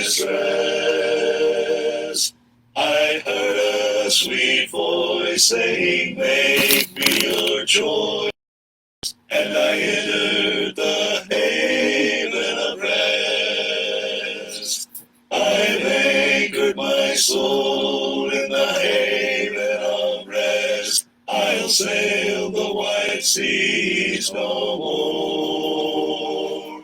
distress. I heard a sweet voice saying, make me your choice. And I entered the haven of rest. I've anchored my soul in the haven of rest. I'll sail the wide seas no more.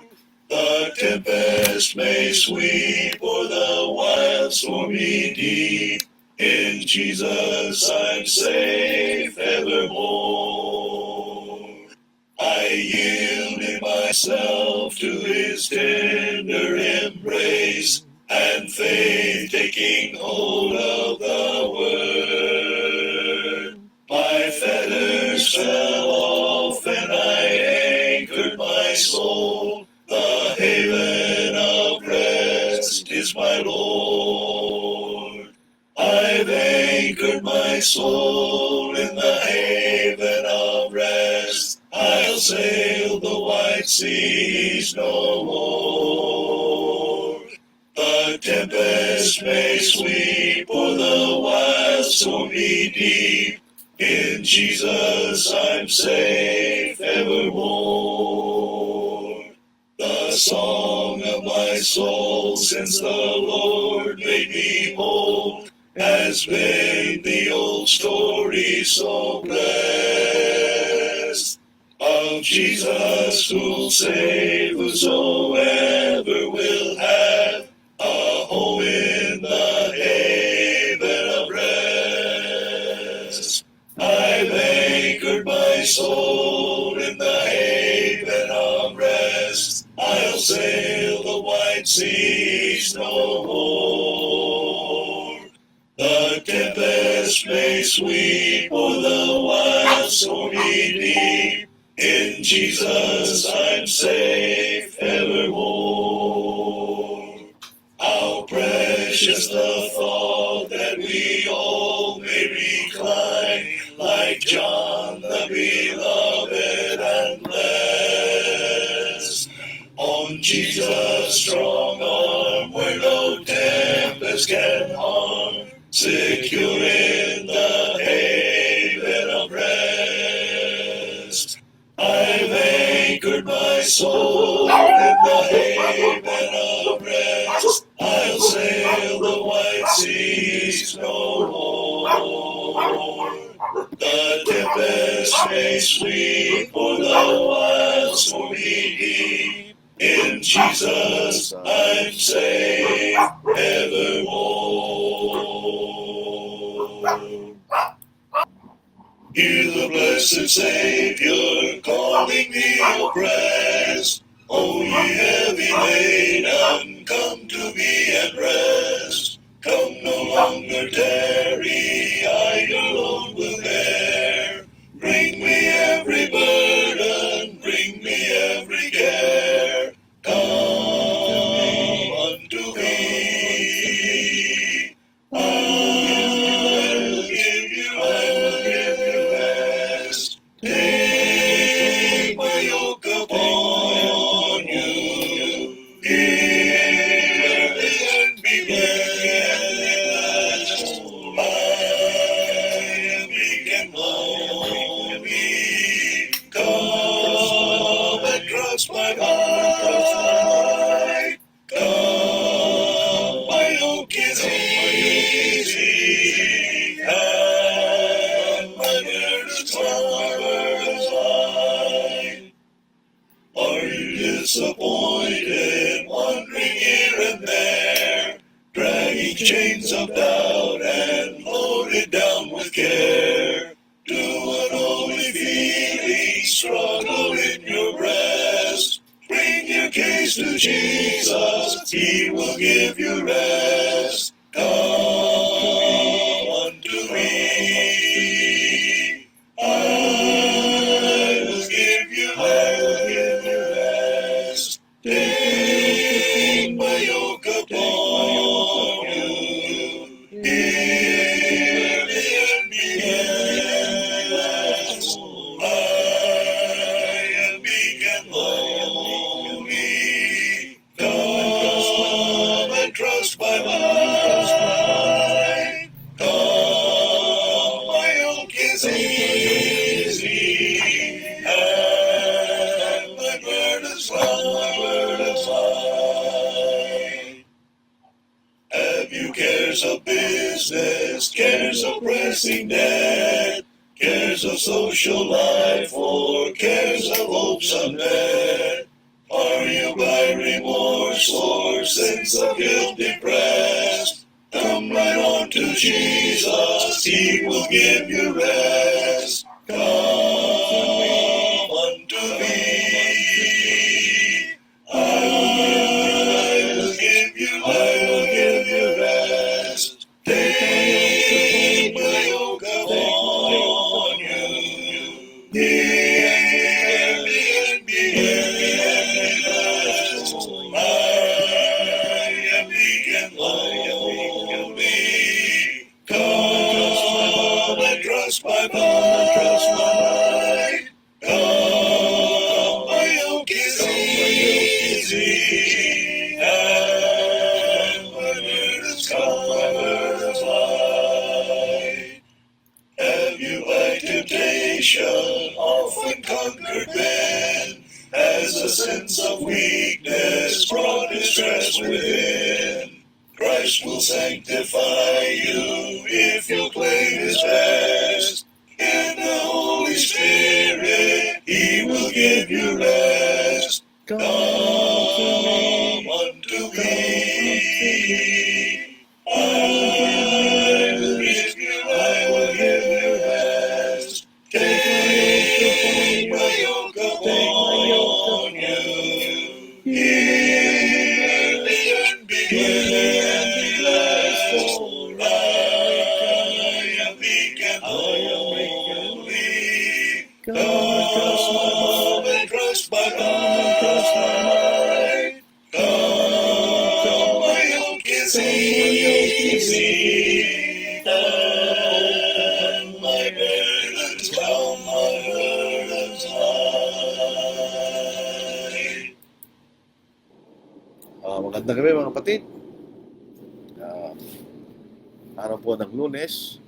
The tempest may sweep o'er the wild stormy deep. In Jesus I'm safe evermore. I yielded myself to his tender embrace, and faith taking hold of the word. My fetters fell off and I anchored my soul. The haven of rest is my Lord. I've anchored my soul in the haven of rest. I'll sail the wide seas no more. The tempest may sweep o'er the wild stormy deep. In Jesus I'm safe evermore. The song of my soul since the Lord made me whole has made the old story so blessed. Of Jesus who'll save whosoever will have a home in the haven of rest. I've anchored my soul in the haven of rest. I'll sail the wide seas no more. The tempest may sweep o'er the wild stormy deep. In Jesus I'm safe evermore. How precious the thought that we all may recline, like John the beloved and blessed, on Jesus' strong arm where no tempest can harm, secure in the haven of rest. I've anchored my soul in the haven of rest. I'll sail the wide seas no more. The tempest may sweep o'er the wild stormy deep. In Jesus I'm safe evermore. Hear the blessed Savior calling the oppressed. O ye heavy laden, come to me and rest. Come no longer tarry, I your load will bear. Bring me every burden, bring me every care. Come unto me. I will give you rest. Take my yoke upon you. Hear me and be blessed. I am meek and lowly. Come and trust my might. Come, my yoke is easy, and my burden's light. Are you disappointed, wandering here and there, dragging chains of doubt and loaded down with care? Do an holy feeling struggle in your breast? Bring your case to Jesus, He will give you rest. Come unto me. I will give you rest. Take my yoke upon you. Hear me and be blessed. I am meek and lowly. Come and trust depressing debt, cares of social life, or cares of hopes unmet. Are you by remorse or sense of guilt depressed? Come right on to Jesus, He will give you rest. Come unto me. I will give you rest. Take my yoke upon you. Hear me and be rest. I am meek and lowly. Come and trust my might. Come, my yoke is easy, and my burden is light. Have you by temptation often conquered men? Has a sense of weakness brought distress within? Christ will sanctify you if you claim His rest. In the Holy Spirit, He will give you rest. Come unto me. I will give you rest. Take my yoke upon you. Hear me and be blessed, for I am meek and lowly. Come and trust my might. Come, my yoke is easy, and my burdens light. Magandang gabi mga kapatid. Araw po ng Lunes,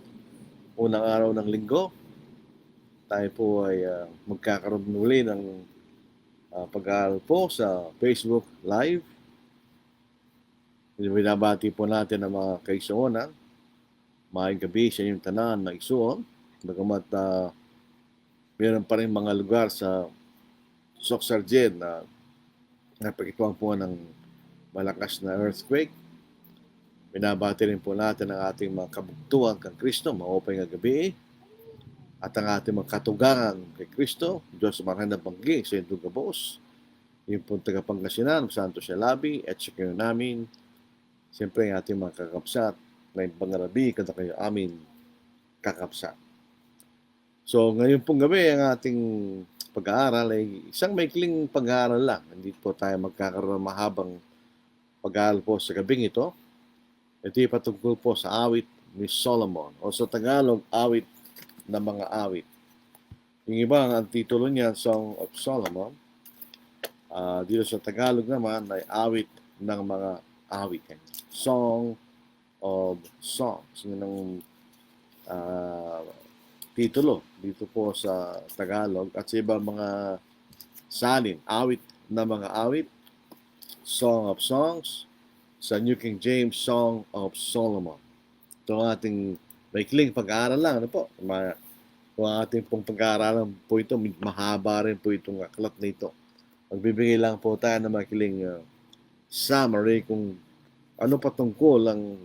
unang araw ng Linggo. Tayo po ay magkakaroon muli ng pag-aaral po sa Facebook Live. Binabati po natin ang mga kaigsuonan. Maayong gabi sa inyong tanan na igsuon. Bagamat meron pa rin mga lugar sa Soxargen na napakituang po ng malakas na earthquake. Binabati rin po natin ang ating mga kabugtuan kang Kristo, maupay nga gabi, at ang ating mga katugangan kay Kristo, Diyos marang banggi sa iyong gabos, yung pong tagapangasinan, Santo siya labi, at siya kayo namin, siyempre ang ating mga kakapsat, na yung pangarabi, kada kayo amin kakapsat. So ngayon pong gabi, ang ating pag-aaral ay isang maikling pag-aaral lang. Hindi po tayo magkakaroon ng mahabang pag-aaral po sa gabing ito. Ito ay patungkol po sa awit ni Solomon o sa Tagalog, awit ng mga awit. Yung iba, ang titulo niya, Song of Solomon. Dito sa Tagalog naman ay awit ng mga awit. Song of Songs. Yun ang titulo dito po sa Tagalog. At sa ibang mga salin, awit ng mga awit, Song of Songs. Sa New King James, Song of Solomon. Ito ang ating maikling pag-aaral lang. Ano po? Kung ating pong pag-aaralan po ito, mahaba rin po itong aklat na ito. Magbibigay lang po tayo ng maikling summary kung ano patungkol ang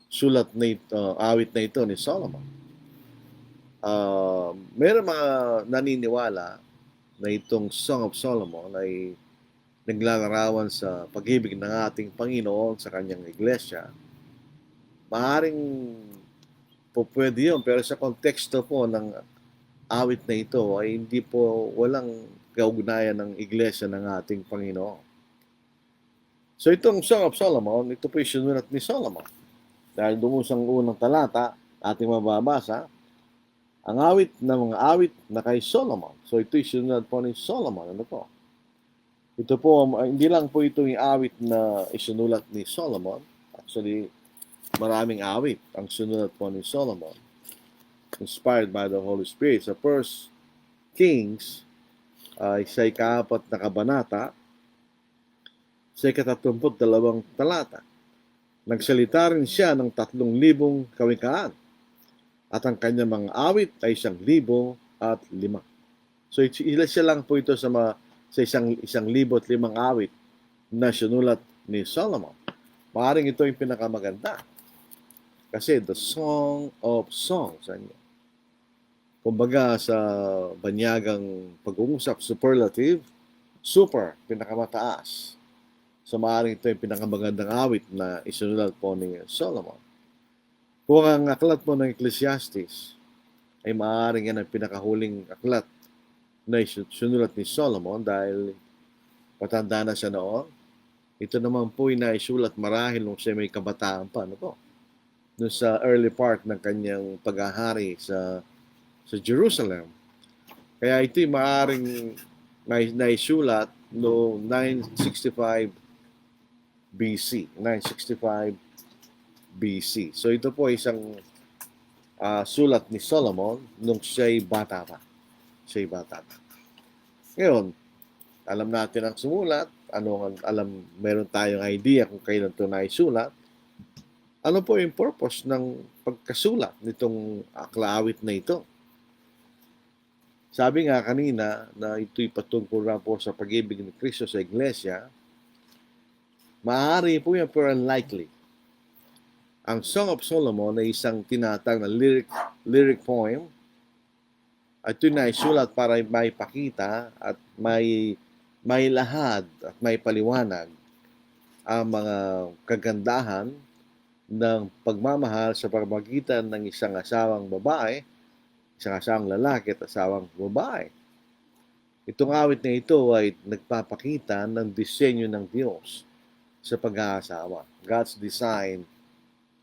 sulat na ito, awit na ito ni Solomon. Meron mga naniniwala na itong Song of Solomon ay naglalarawan sa pag-ibig ng ating Panginoon sa kanyang iglesia. Maaaring po pwede yun, pero sa konteksto po ng awit na ito ay hindi po walang kaugnayan ng iglesia ng ating Panginoon. So itong Song of Solomon, ito po yung sinulat ni Solomon. Dahil doon sa unang talata, ating mababasa, ang awit ng mga awit na kay Solomon. So ito yung sinulat po ni Solomon. Ano po? Ito po, hindi lang po ito yung awit na isinulat ni Solomon. Actually, maraming awit ang sinulat po ni Solomon. Inspired by the Holy Spirit. Sa 1 Kings, sa ika-4 na kabanata, sa ika-32 talata. Nagsalita rin siya ng 3,000 kawikaan At ang kanyang mga awit ay 1,005. So siya lang po ito sa 1,005 awit na sinulat ni Solomon. Maaring ito yung pinakamaganda. Kasi the Song of Songs. Kumbaga sa banyagang pag-uusap, superlative, super, pinakamataas. So maaaring ito yung pinakamagandang awit na isinulat po ni Solomon. Kung ang aklat po ng Ecclesiastes ay maaaring yan ang pinakahuling aklat na isinulat ni Solomon dahil patanda na siya noon. Ito naman po ay naisulat marahil nung siya may kabataan pa. Ano po? Doon sa early part ng kanyang paghahari sa Jerusalem. Kaya ito'y maaaring naisulat no 965 BC. 965 BC. So ito po isang sulat ni Solomon nung siya'y bata pa. Ngayon, alam natin ang sumulat. Meron tayong idea kung kailan ito naisulat. Ano po yung purpose ng pagkasulat nitong aklaawit na ito? Sabi nga kanina na ito'y patungkol na po sa pag-ibig ni Kristo sa Iglesia. Maaari po yan pero unlikely. Ang Song of Solomon ay isang tinatag na lyric poem at ito'y naisulat para may pakita at may lahad at may paliwanag ang mga kagandahan ng pagmamahal sa pamamagitan ng isang asawang babae, isang asawang lalaki at asawang babae. Itong awit na ito ay nagpapakita ng disenyo ng Diyos sa pag-aasawa. God's design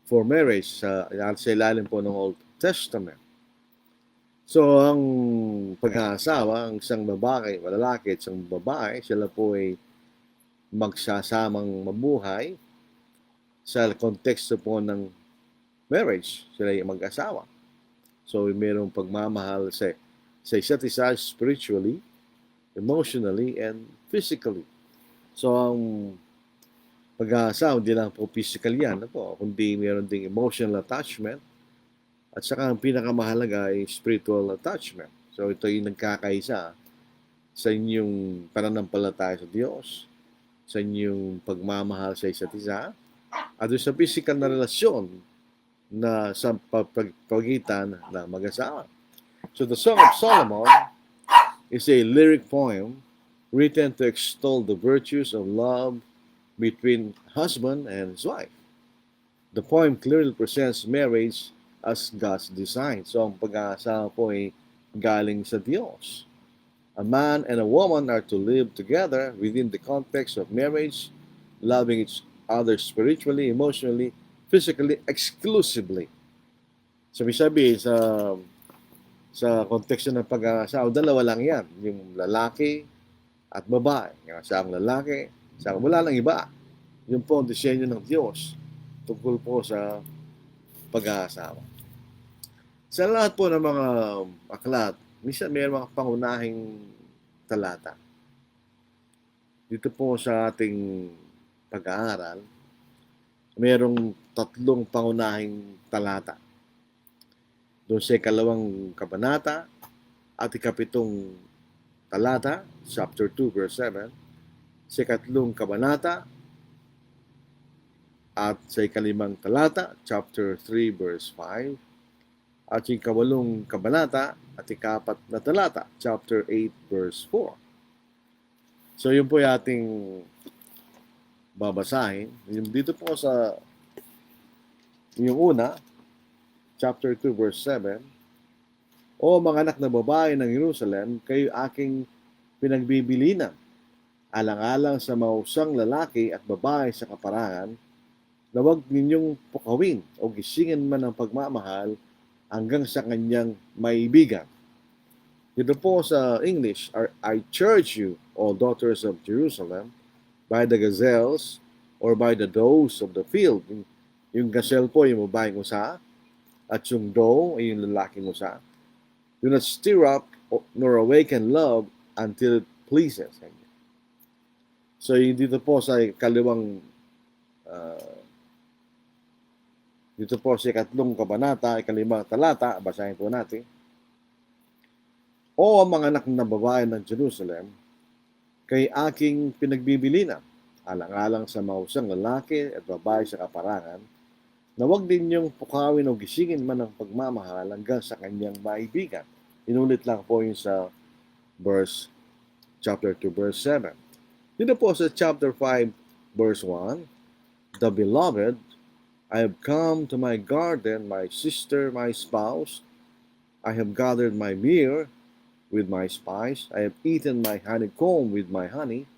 for marriage sa ilalim po ng Old Testament. So, ang pag-aasawa, ang isang babae, lalaki at isang babae, sila po ay magsasamang mabuhay sa konteksto po ng marriage. Sila ay mag-asawa. So, mayroong pagmamahal sa isa't isa spiritually, emotionally, and physically. So, ang pag-aasawa, hindi lang po physical yan, kundi mayroon ding emotional attachment. At saka ang pinakamahalaga ay spiritual attachment. So ito yung nagkakaisa sa inyong pananampalataya sa Diyos, sa inyong pagmamahal sa isa't isa, at sa physical na relasyon na sa pagitan ng mag-asawa. So the Song of Solomon is a lyric poem written to extol the virtues of love between husband and his wife. The poem clearly presents marriage as God's design. So ang pag-aasawa po ay galing sa Diyos. A man and a woman are to live together within the context of marriage, loving each other spiritually, emotionally, physically, exclusively. Sabi-sabi sa konteksto ng pag-aasawa, dalawa lang yan. Yung lalaki at babae. Yung asawang lalaki, wala lang iba. Yung po ang disenyo ng Diyos tungkol po sa pag-aasawa. Sa lahat po ng mga aklat, minsan may mga pangunahing talata. Dito po sa ating pag-aaral, mayroong 3 pangunahing talata. Doon sa 2 kabanata at 7 talata, chapter 2, verse 7, sa 3 kabanata at sa 5 talata, chapter 3, verse 5, at yung 8 kabanata at 4 na talata, chapter 8, verse 4. So yun po yung ating babasahin. Yung dito po sa yung una, chapter 2, verse 7, O mga anak na babae ng Jerusalem, kayo aking pinagbibilinan, alang-alang sa mausang lalaki at babae sa kaparangan, na huwag ninyong pukawin o gisingin man ang pagmamahal hanggang sa kanyang maibigan. Dito po sa English, I charge you, O daughters of Jerusalem, by the gazelles or by the does of the field. Yung gazelle po, yung babaeng usa, at yung doe ay yung lalaking usa. Do not stir up nor awaken love until it pleases. So yung dito po sa Dito po sa 3 kabanata, 5 talata, basahin po natin. O mga anak na babae ng Jerusalem, kay aking pinagbibilinan, alang-alang sa mahusang lalaki at babae sa kaparangan, na huwag din niyong pukawin o gisingin man ang pagmamahal hanggang sa kanyang maibigan. Inulit lang po yun sa chapter 2, verse 7. Dito po sa chapter 5, verse 1, the beloved, I have come to my garden, my sister, my spouse. I have gathered my myrrh with my spice. I have eaten my honeycomb with my honey.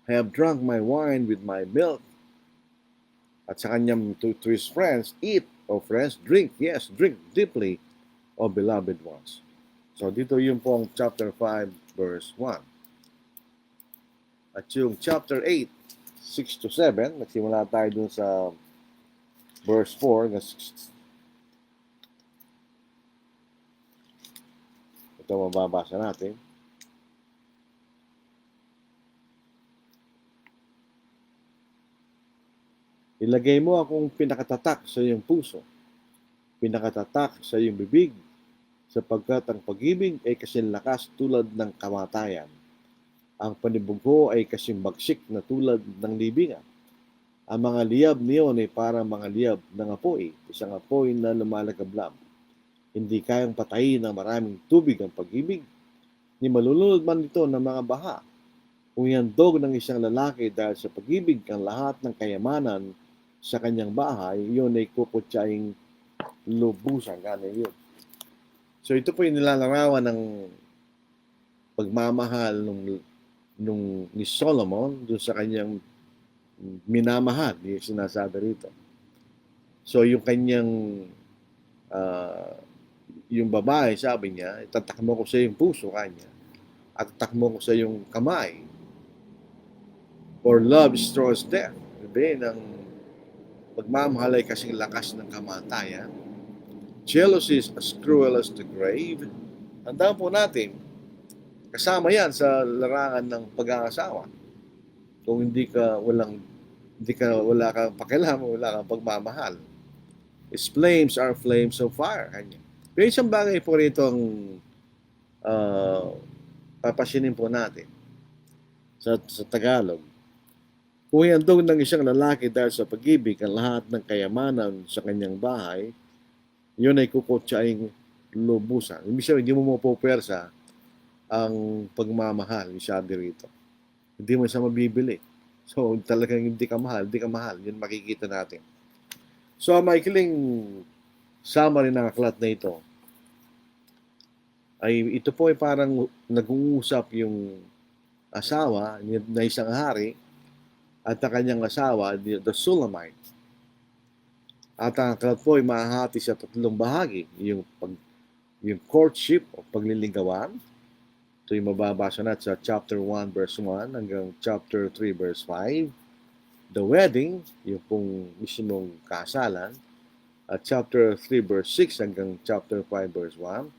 I have drunk my wine with my milk. At sa kanyang to his friends, eat, O friends, drink, yes, drink deeply, O beloved ones. So dito yung pong chapter 5, verse 1. At yung chapter 8, 6 to 7, nagsimula tayo dun sa verse 4. Ito mababasa natin. Ilagay mo akong pinakatatak sa iyong puso, pinakatatak sa iyong bibig, sapagkat ang pag-ibig ay kasing lakas tulad ng kamatayan. Ang panibog ko ay kasing bagsik na tulad ng libingan. Ang mga liyab niyon ay parang mga liyab ng apoy, isang apoy na lumalagablab. Hindi kayang patayin ng maraming tubig ang pag-ibig, ni malulunod man ito ng mga baha. Kung ihandog ng isang lalaki dahil sa pag-ibig ang lahat ng kayamanan sa kanyang bahay, yun ay kukutsaing lubusan. Gano'n yun. So ito po yung nilalarawan ng pagmamahal ni Solomon doon sa kanyang minamahal, yung sinasabi rito. So yung kanyang yung babae, sabi niya, itatakmo ko sa iyong puso kanya at tatakmo ko sa iyong kamay. For love destroys death. Sabi ng pagmamahal ay kasing lakas ng kamatayan. Jealousy is as cruel as the grave. Tandaan po natin, kasama yan sa larangan ng pag-aasawa. Kung wala kang pakialam, wala kang pagmamahal. Its flames are flames of fire. Kanya. Pero isang bagay po rito ang papasinin po natin sa Tagalog. Kung ihandog ng isang lalaki dahil sa pag-ibig ang lahat ng kayamanan sa kanyang bahay, yun ay kukutsaing lubusan. Ibig sabihin, hindi mo mapupersa ang pagmamahal, sabi rito. Hindi mo siya mabibili. So, talagang hindi ka mahal. Yun makikita natin. So, maikling summary ng aklat na ito ay ito po ay parang nag-uusap yung asawa na isang hari at ang kanyang asawa, the Shulamite. At ang aklat po ay mahahati sa 3 bahagi. Yung courtship o pagliligawan. Ito yung mababasa natin sa chapter 1 verse 1 hanggang chapter 3 verse 5. The wedding, yung pong mismong kasalan. At chapter 3 verse 6 hanggang chapter 5 verse 1.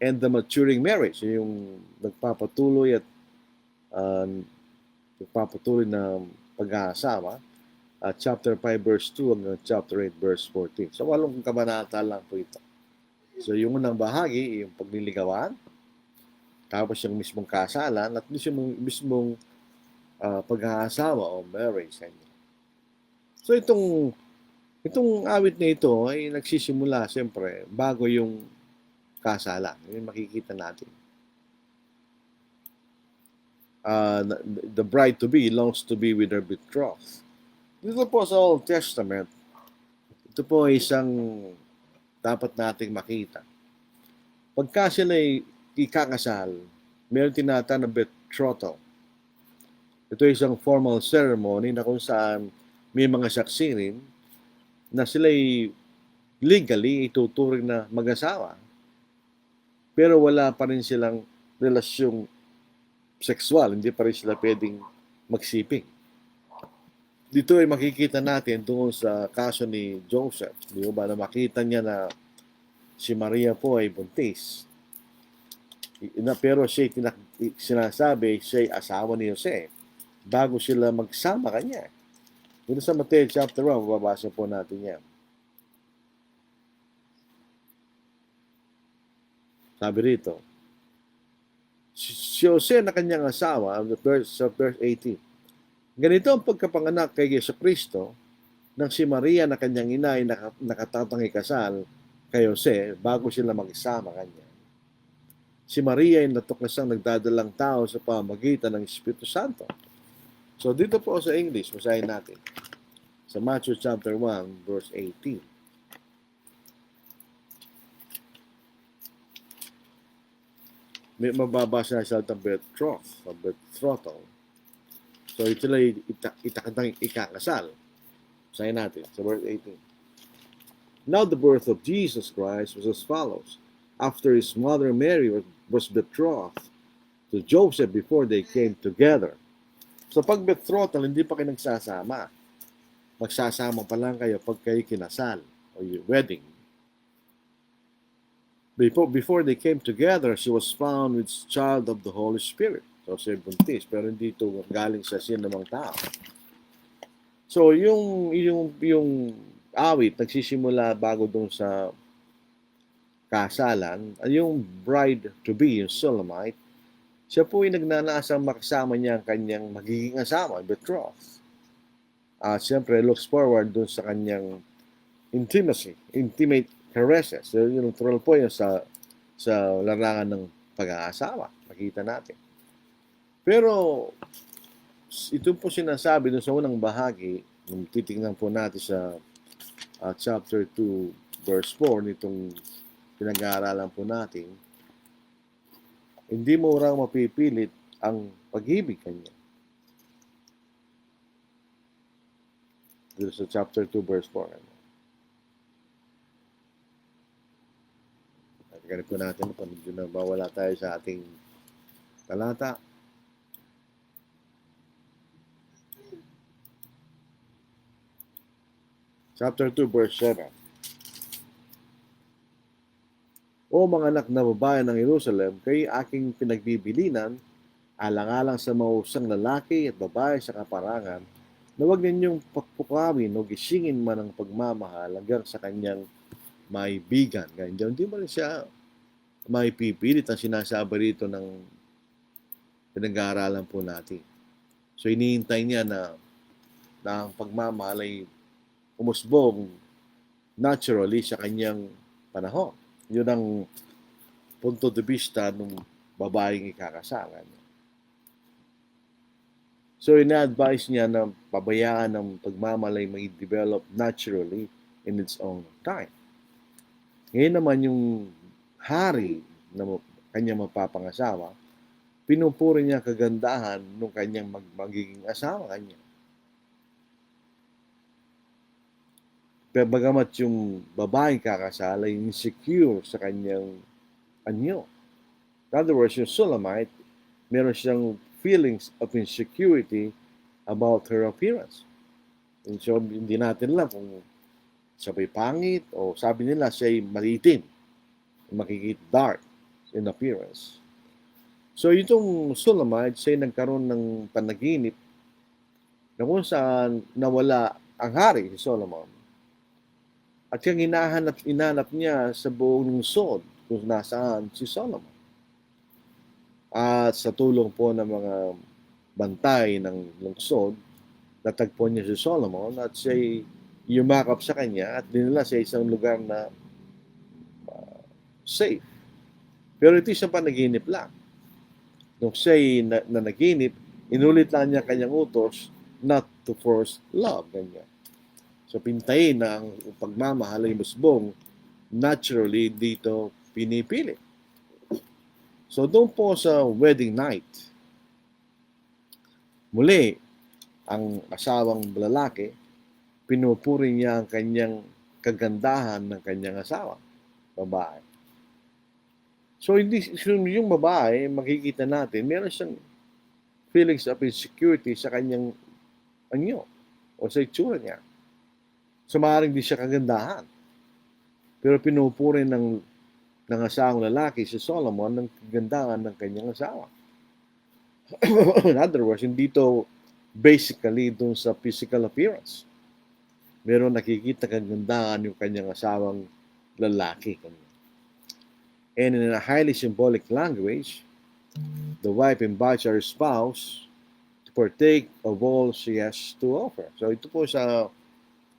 And the maturing marriage, yung nagpapatuloy at nagpapatuloy na pag-aasawa. At chapter 5 verse 2 hanggang chapter 8 verse 14. So 8 kabanata lang po ito. So yung unang bahagi, yung pagliligawan, tapos yung mismong kasalan, at mismong pag-aasawa o marriage. So itong awit na ito ay nagsisimula siyempre bago yung kasalan. Yung makikita natin. The bride-to-be longs to be with her betrothed. Dito po sa Old Testament, ito po ay isang dapat nating makita. Pagka sila ay ikakasal, meron tinatawag na betrothal. Ito ay isang formal ceremony na kung saan may mga saksi rin na sila ay legally ituturing na mag-asawa. Pero wala pa rin silang relasyong sexual, hindi pa rin sila pwedeng magsiping. Dito ay makikita natin doon sa kaso ni Joseph, di ba, na makita niya na si Maria po ay buntis. Pero sinasabi siya ay asawa ni Jose bago sila magsama kanya. Dito sa Mateo chapter 1, babasa po natin yan. Sabi rito, si Jose na kanyang asawa, sa verse 18, ganito ang pagkapanganak kay Jesucristo nang si Maria na kanyang ina ay nakatatang ikasal kay Jose bago sila magsama kanya. Si Maria ay natuklasang nagdadalang tao sa pamamagitan ng Espiritu Santo. So dito po sa English, basahin natin. Sa Matthew chapter 1, verse 18. May mababasa na salitang betrothal. So ito lang itakatang ikakasal. Basahin natin sa verse 18. Now the birth of Jesus Christ was as follows. After his mother Mary was betrothed to Joseph before they came together. So pag betrothal, hindi pa kayo nagsasama. Magsasama pa lang kayo pag kayo kinasal o yung wedding. Before they came together, she was found with child of the Holy Spirit. So siya buntis, pero hindi ito galing sa sinamang tao. So yung awit nagsisimula bago dun sa kasalan, yung bride-to-be, yung Shulamite, siya po ay nagnanasang makasama niya ang kanyang magiging asawa, betrothed. Siyempre, looks forward dun sa kanyang intimate caresses. So, yung natural po yun sa larangan ng pag-aasawa. Makita natin. Pero, ito po sinasabi dun sa unang bahagi, nung titingnan po natin sa chapter 2, verse 4, nitong pinag-aaralan po natin, hindi mo raw mapipilit ang pag-ibig kanya. Dito sa chapter 2, verse 4. Ganit po natin, medyo na bawala tayo sa ating talata. Chapter 2, verse 7. O mga anak na babae ng Jerusalem, kayo aking pinagbibilinan, alang-alang sa mausang lalaki at babae sa kaparangan, na huwag ninyong pagpukawin o gisingin man ang pagmamahal hanggang sa kanyang maibigan. Ganyan, hindi mo rin siya maipipilit ang sinasabi rito ng pinag-aaralan po natin. So, iniintay niya na ang pagmamahal ay umusbong naturally sa kanyang panahon. Yun ang punto de vista ng babaeng ikakasalan. So, ina-advise niya na pabayaan ng pagmamalay may develop naturally in its own time. Ngayon naman yung hari na kanyang mapapangasawa, pinupuri niya kagandahan ng kanyang magiging asawa kanya. Pero bagamat yung babaeng kakasal ay insecure sa kanyang anyo. In other words, yung Shulamite, meron siyang feelings of insecurity about her appearance. And so, hindi natin alam kung siya ba'y pangit o sabi nila siya ay maliitim, makikita dark in appearance. So, itong Shulamite, siya ay nagkaroon ng panaginip na kung saan nawala ang hari, si Solomon. At yung inanap niya sa buong lungsod kung nasaan si Solomon. At sa tulong po ng mga bantay ng lungsod, natagpo niya si Solomon at siya yumakap sa kanya at dinala sa isang lugar na safe. Pero ito isang panaginip lang. Nung siya naginip, inulit lang niya kanyang utos not to force love. Ganyan. So, pintayin na ang pagmamahal ay musbong naturally dito pinipili. So, doon po sa wedding night, muli, ang asawang lalaki, pinupuri niya ang kanyang kagandahan ng kanyang asawa, babae. So, yung babae, makikita natin, meron siyang feelings of insecurity sa kanyang anyo o sa itsura niya. So, maaaring di siya kagandahan. Pero pinupuri ng asawang lalaki si Solomon ng kagandahan ng kanyang asawa. In other words, hindi ito basically dun sa physical appearance. Meron nakikita kagandahan yung kanyang asawang lalaki. And in a highly symbolic language, the wife invites her spouse to partake of all she has to offer. So ito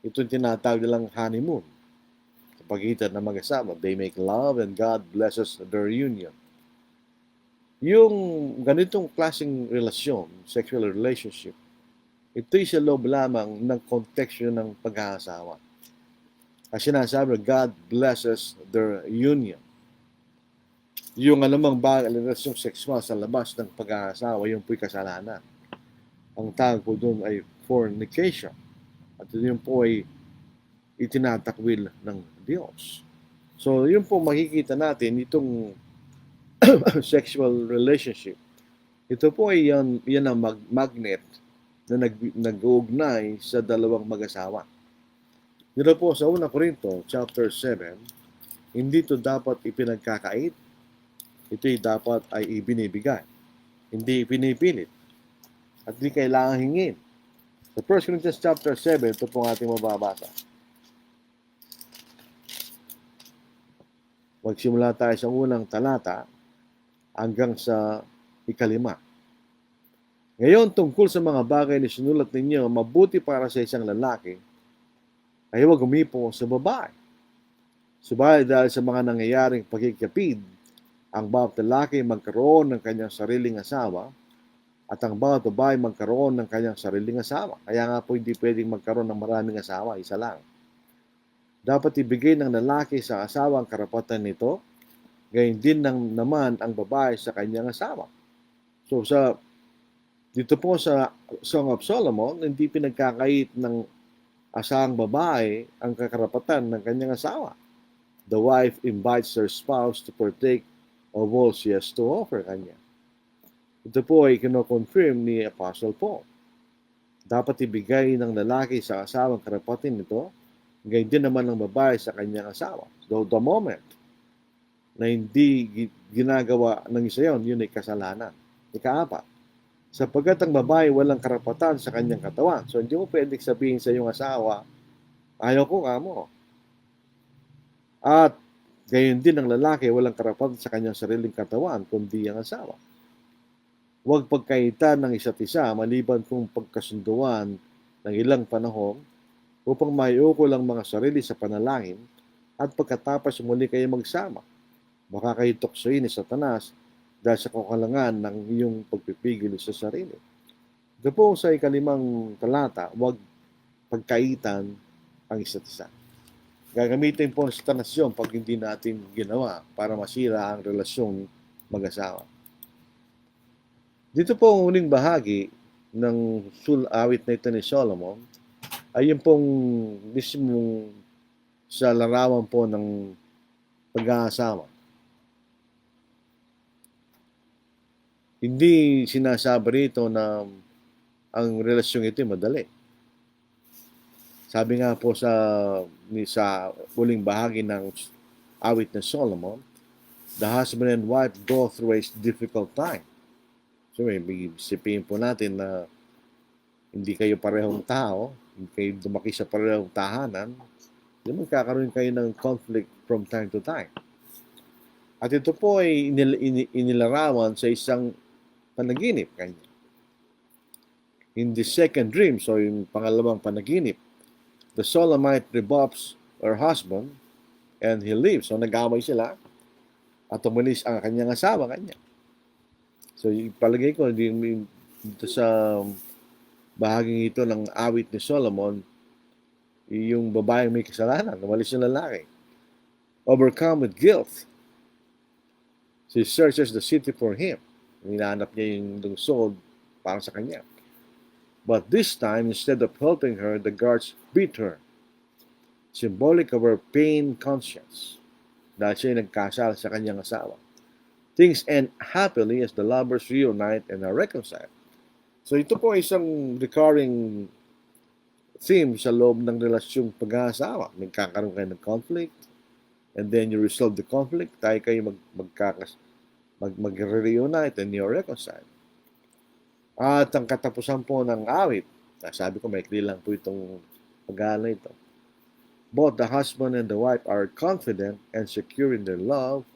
tinatawag nilang honeymoon. Sa pagitan ng mag-asawa, they make love and God blesses their union. Yung ganitong klaseng relasyon, sexual relationship, ito'y sa loob lamang ng konteksto ng pag-aasawa. Kasi sinasabi, God blesses their union. Yung anumang relasyong sexual sa labas ng pag-aasawa, yung po'y kasalanan. Ang tawag po doon ay fornication. At yun po ay itinatakwil ng Diyos. So, yun po makikita natin, itong sexual relationship. Ito po ay yan ang magnet na nag-uugnay sa dalawang mag-asawa. Dito po sa 1 Corinto chapter 7, hindi ito dapat ipinagkakait, ito'y dapat ay ibinibigay. Hindi ipinipilit. At hindi kailangan hingin. Sa 1 Corinthians chapter 7, ito po ang ating mababasa. Magsimula tayo sa unang talata hanggang sa 5. Ngayon, tungkol sa mga bagay na sinulat ninyo, mabuti para sa isang lalaki ay huwag umipo sa babae. Subalit dahil sa mga nangyayaring pagkikapid, ang bawat lalaki magkaroon ng kanyang sariling asawa at ang bawat babae magkaroon ng kanyang sariling asawa. Kaya nga po hindi pwedeng magkaroon ng maraming asawa, isa lang. Dapat ibigay ng lalaki sa asawa ang karapatan nito, gayon din naman ang babae sa kanyang asawa. So dito po sa Song of Solomon, hindi pinagkakait ng asawang babae ang kakarapatan ng kanyang asawa. The wife invites her spouse to partake of all she has to offer kanya. Ito po ay kino-confirm ni Apostle Paul. Dapat ibigay ng lalaki sa asawang karapatan nito, gayon din naman ng babae sa kanyang asawa. So the moment na hindi ginagawa ng isa yun ay kasalanan. Ika-4, sapagkat ang babae walang karapatan sa kanyang katawan. So hindi mo pwedeng sabihin sa iyong asawa, ayaw ko kamo. At gayon din ang lalaki walang karapatan sa kanyang sariling katawan, kundi ang asawa. Huwag pagkaitan ng isa't isa maliban kung pagkasunduan ng ilang panahon upang maiukol ang mga sarili sa panalangin at pagkatapos muli kayo magsama. Baka kayo tuksoin ni Satanas dahil sa kakulangan ng iyong pagpipigil sa sarili. Ito po sa 5 talata, huwag pagkaitan ang isa't isa. Gagamitin po ng Satanas yun pag hindi natin ginawa para masira ang relasyong mag-asawa. Dito po ang uling bahagi ng awit na ito ni Solomon ay yung pong mismong sa larawan po ng pag-aasawa. Hindi sinasabi rito na ang relasyong ito madali. Sabi nga po sa uling bahagi ng awit ng Solomon, the husband and wife go through a difficult time. So, isipin po natin na hindi kayo parehong tao, hindi kayo dumaki sa parehong tahanan, magkakaroon kayo ng conflict from time to time. At ito po ay inilarawan sa isang panaginip kanya. In the second dream, so yung pangalawang panaginip, the Solamite rebuffs her husband and he leaves. So nag-away sila at umalis ang kanyang asawa kanya. So palagay ko dito sa bahaging ito ng awit ni Solomon, yung babaeng may kasalanan, umalis yung lalaki. Overcome with guilt, she searches the city for him. Hinahanap niya yung lungsod para sa kanya. But this time, instead of helping her, the guards beat her, symbolic of her pain conscience, dahil siya nagkasal sa kanyang asawa. Things end happily as the lovers reunite and are reconciled. So ito po isang recurring theme sa loob ng relasyong pag-aasawa. Nagkakaroon kayo ng conflict, and then you resolve the conflict, tayo kayo mag-reunite and you're reconciled. At ang katapusan po ng awit, sabi ko maikli lang po itong pag-aalala ito. Both the husband and the wife are confident and secure in their love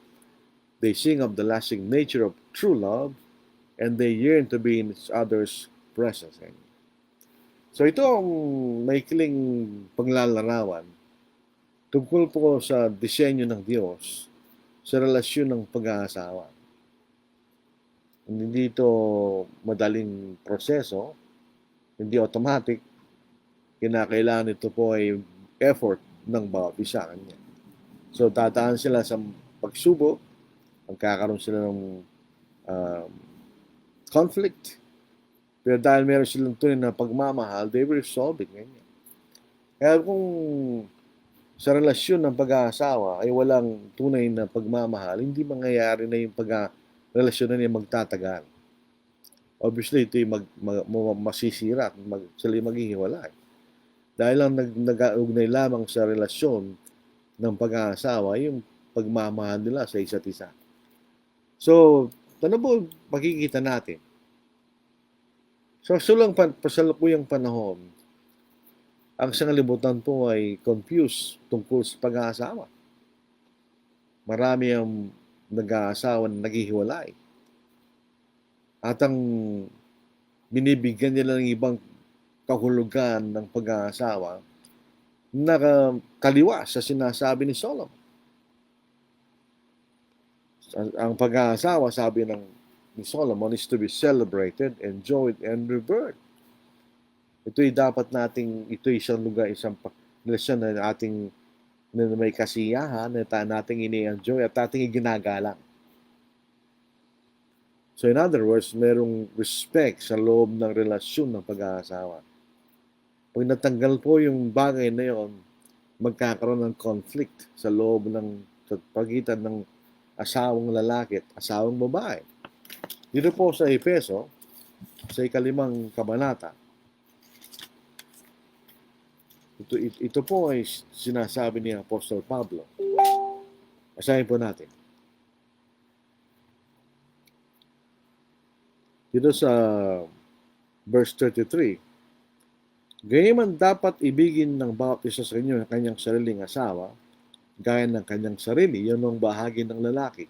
They sing of the lasting nature of true love, and they yearn to be in each other's presence. So ito ang maikling paglalarawan tungkol po sa disenyo ng Diyos sa relasyon ng pag-aasawa. Hindi ito madaling proseso, hindi automatic, kinakailangan ito po ay effort ng bawat isa kanya. So tataan sila sa pagsubok, magkakaroon sila ng conflict, pero dahil meron silang tunay na pagmamahal, they will resolve it. Ganyan. Kaya kung sa relasyon ng pag-aasawa ay walang tunay na pagmamahal, hindi mangyayari na yung relasyon na niya magtatagal. Obviously, ito yung masisira at sila maghihiwalay. Dahil lang nag-augnay lamang sa relasyon ng pag-aasawa yung pagmamahal nila sa isa't isa. So, ano po makikita natin? So, pasalukuyang panahon, ang sanglibutan po ay confused tungkol sa pag-aasawa. Marami ang nag-aasawa na naghihiwalay. At ang binibigyan nila ng ibang kahulugan ng pag-aasawa na kaliwa sa sinasabi ni Solomon. Ang pag-aasawa, sabi ni Solomon, is to be celebrated, enjoyed, and revered. Ito'y dapat ito'y isang lugar, isang relasyon na may kasiyahan, na nating ini-enjoy at ating iginagalang. So in other words, merong respect sa loob ng relasyon ng pag-aasawa. Pag natanggal po yung bagay na yon, magkakaroon ng conflict sa loob sa pagitan ng asawang lalaki at asawang babae. Dito po sa Efeso, sa 5 kabanata, ito po ay sinasabi ni Apostol Pablo. Basahin po natin. Dito sa verse 33, gayaman dapat ibigin ng bawat isa sa inyo ang kanyang sariling asawa, gaya ng kanyang sarili, yun ang bahagi ng lalaki.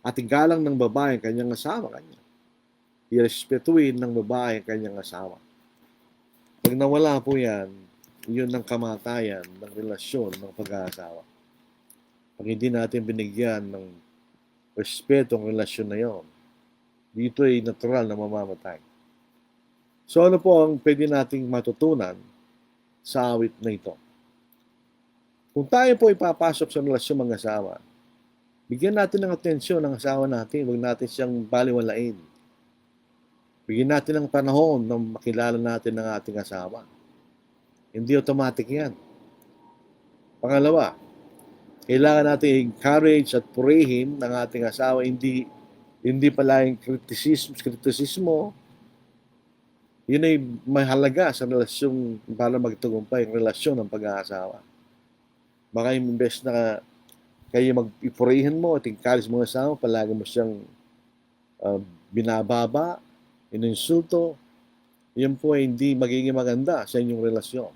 At igalang ng babae ang kanyang asawa kanya. Irespetuhin ng babae ang kanyang asawa. Pag nawala po yan, yun ang kamatayan ng relasyon ng pag-aasawa. Pag hindi natin binigyan ng respeto ang relasyon na yon, dito ay natural na mamamatay. So ano po ang pwede nating matutunan sa awit na ito? Kung tayo po ipapasok sa relasyon ng asawa, bigyan natin ng atensyon ng asawa natin, huwag natin siyang baliwalain. Bigyan natin ng panahon na makilala natin ng ating asawa. Hindi automatic yan. Pangalawa, kailangan natin encourage at purihin ng ating asawa, hindi pala yung kritisismo. Yun ay mahalaga sa relasyon para magtagumpay ang relasyon ng pag-aasawa. Baka imbes na kayo mag-ipurihin mo at encourage mo asawa, palagi mo siyang binababa, ininsulto, yun po ay hindi magiging maganda sa inyong relasyon.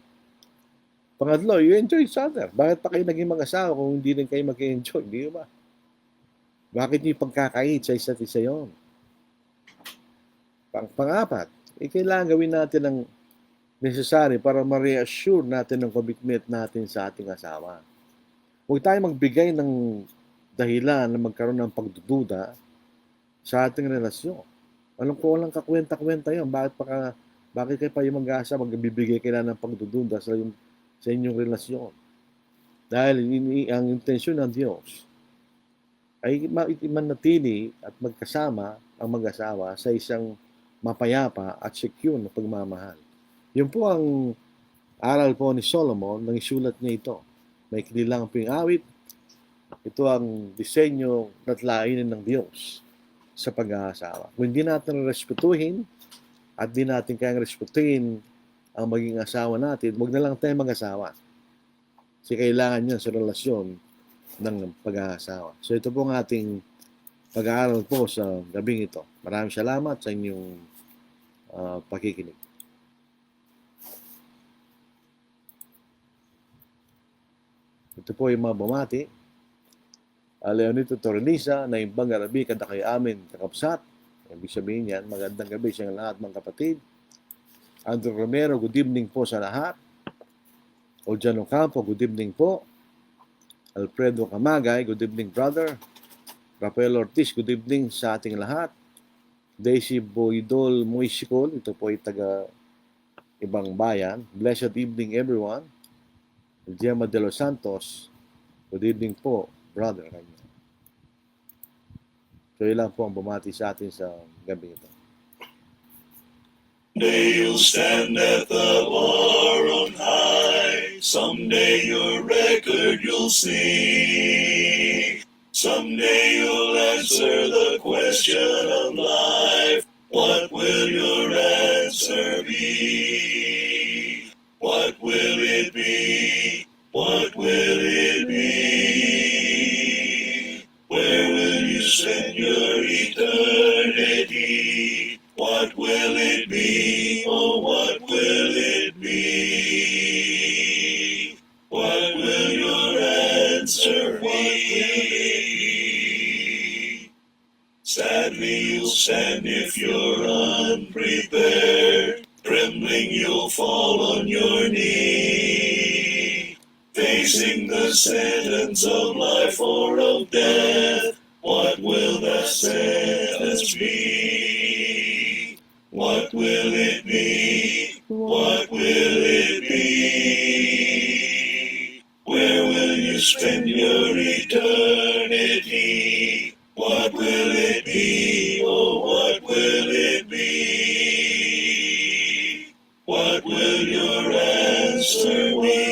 Pangatlo, you enjoy each other. Bakit pa kayo naging mag-asawa kung hindi rin kayo mag-enjoy? Di ba? Bakit niyo pagkakait sa isa't isa yun? Pang-apat, kailangan gawin natin ang necessary para ma-reassure natin ang commitment natin sa ating asawa. Huwag tayo magbigay ng dahilan na magkaroon ng pagdududa sa ating relasyon. Alam ko walang kakwenta-kwenta yun. Bakit kayo pa yung mag-asa magbibigay kayo ng pagdududa sa inyong relasyon? Dahil ang intensyon ng Diyos ay manatili at magkasama ang mag-asawa sa isang mapayapa at secure na pagmamahal. Yun po ang aral po ni Solomon nang isulat niya ito. May kinilang ping-awit. Ito ang disenyo at lainin ng Diyos sa pag-aasawa. Kung hindi natin respetuhin at di natin kayang respetuhin ang maging asawa natin, huwag na lang tayo mag-asawa. Kasi kailangan yan sa relasyon ng pag-aasawa. So ito po ang ating pag-aaral po sa gabing ito. Maraming salamat sa inyong pakikinig. Ito po yung mga bumati. Leonito Torrelisa, na imbang garabi kada kay amin kakapsat. Ibig sabihin yan, magandang gabi sa lahat mga kapatid. Andrew Romero, good evening po sa lahat. Oljan Ocampo, good evening po. Alfredo Camagay, good evening brother. Rafael Ortiz, good evening sa ating lahat. Daisy Boydol Muisikol, ito po ay taga ibang bayan. Blessed evening everyone. Gemma de los Santos, good evening po brother. So ilan po ang bumati sa atin sa gabi ito. Someday you'll stand at the bar on high. Someday your record you'll see. Someday you'll answer the question of life. What will your answer be? What will it be? What will it be? Where will you spend your eternity? What will it be? Oh, what will it be? What will your answer be? Sadly you'll stand if you're unprepared. Trembling you'll fall on your knee. Facing the sentence of life or of death. What will that sentence be? What will it be? What will it be? Where will you spend your eternity? What will it be? Oh, what will it be? What will your answer be?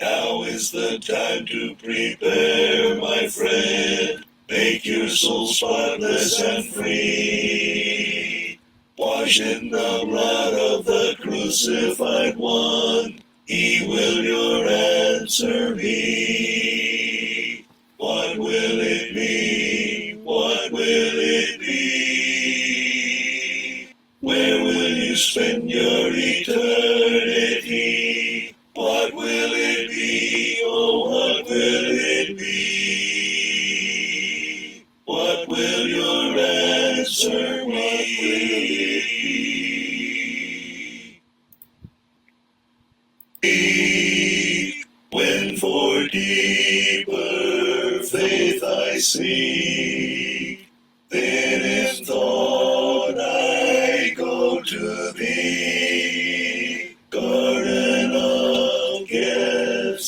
Now is the time to prepare, my friend. Make your soul spotless and free. Washed in the blood of the crucified one, He will your answer be. What will it be? What will it be? Where will you spend your eternity? What will it be? Oh, what will it be? What will your answer be? When for deeper faith I seek, then in thought I go to Thee, Garden of Gethsemane.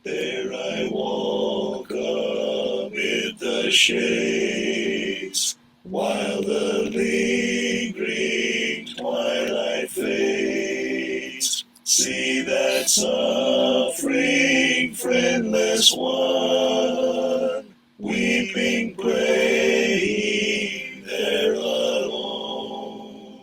There I walk amid the shades, while the lingering twilight fades. See that suffering, friendless one, weeping, praying there alone.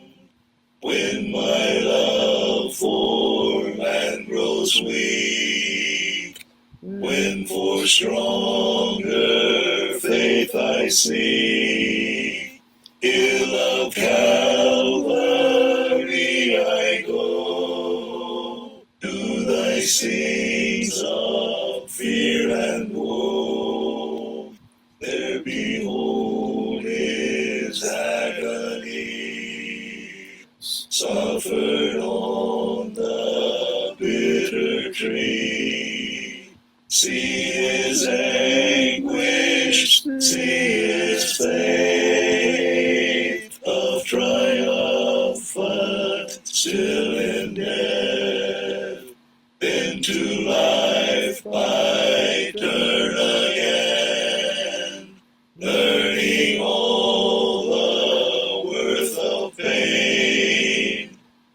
When my love for man grows weak, when for stronger faith I seek, hill of Calvary I go, to thy scenes of fear and woe. There behold his agony, suffered on the bitter tree. See his anguish, see his faith of triumphant still in death. Then to life I turn again, learning all the worth of pain,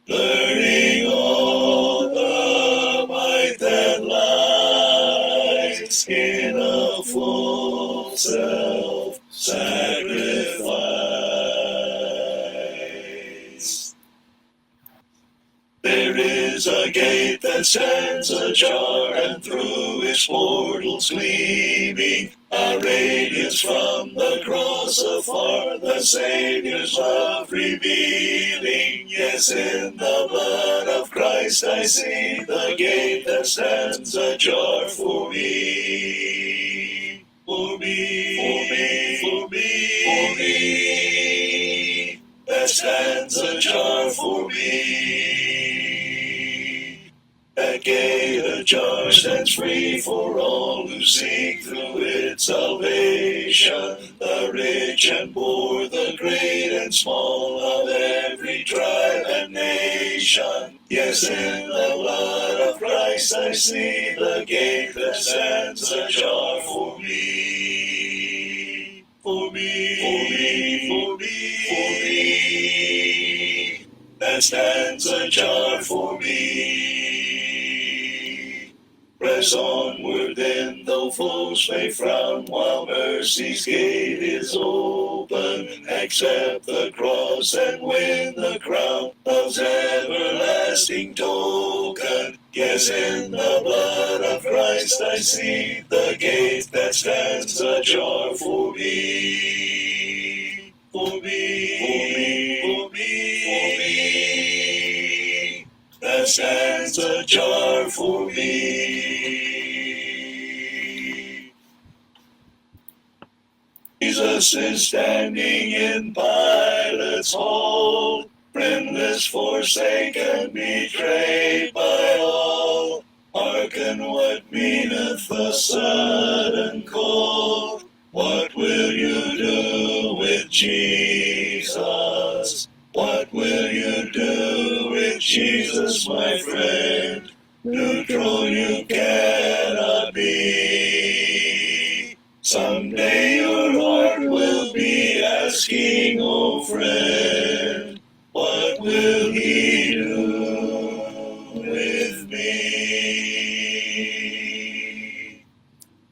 learning all the might that lies in a full self-sacrifice. There is a gate that stands ajar, and through its portals gleaming, I A radiance from the cross afar, the Savior's love revealing. Yes, in the blood of Christ I see the gate that stands ajar for me. For me, for me, for me, for me, that stands ajar for me. That gate ajar stands free for all who seek through it salvation. The rich and poor, the great and small, of every tribe and nation. Yes, in the blood of Christ I see the gate that stands ajar for me. For me, for me, for me, for me, that stands ajar for me. Press onward then, though foes may frown, while mercy's gate is open. Accept the cross and win the crown, love's everlasting token. Yes, in the blood of Christ I see the gate that stands ajar for me. For me, for me, for me, for me, that stands ajar for me. Jesus is standing in Pilate's hall, friendless, forsaken, betrayed by all. Hearken what meaneth the sudden call. What will you do with Jesus? What will you do with Jesus, my friend? Neutral you cannot be. Someday your heart will be asking, oh friend, what will he do with me?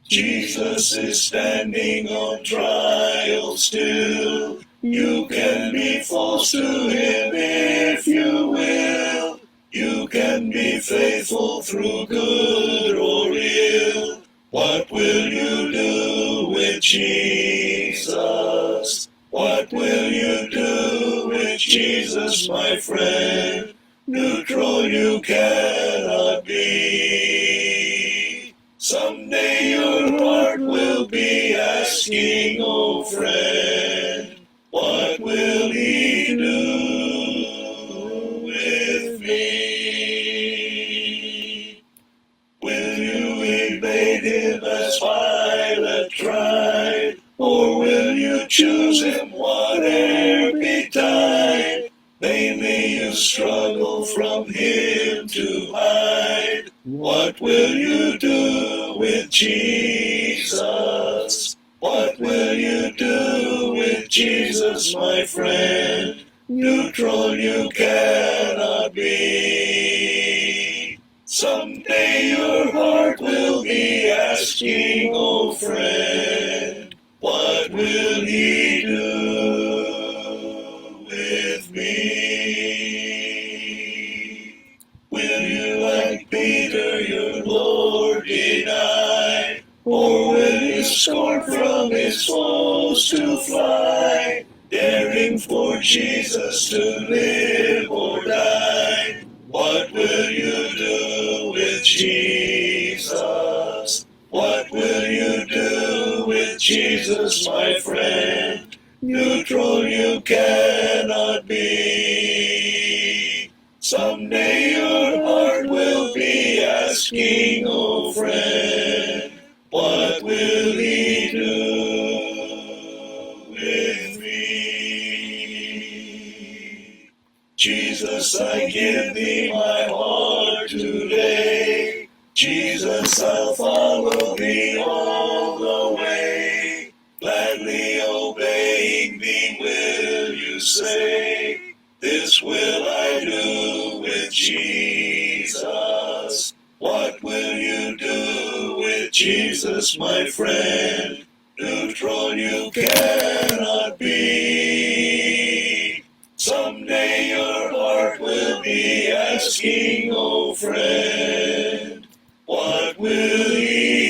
Jesus is standing on trial still. You can be false to him if you will. You can be faithful through good or ill. What will you do with Jesus? What will you do with Jesus, my friend? Neutral you cannot be. Someday your heart will be asking, oh friend, what will he do with me? Will you evade him as Pilate tried? Or will you choose him whate'er betide? Vainly you struggle from him to hide. What will you do with Jesus? What will you do with Jesus, my friend? Neutral you cannot be. Someday your heart will be asking, oh friend, what will he do with me? Will you, like Peter, your Lord deny? Or will you scorn from his foes to fly, daring for Jesus to live or die? What will you do with Jesus? What will you do with Jesus, my friend? Neutral you cannot be. Someday your heart will be asking, oh friend, what will he do with me? Jesus, I give thee my heart today. Jesus, I'll follow thee all the way. Gladly obeying thee will you say, this will I do with Jesus. What will you do with Jesus, my friend? Neutral you cannot be. Someday your heart will be asking, oh friend, what will he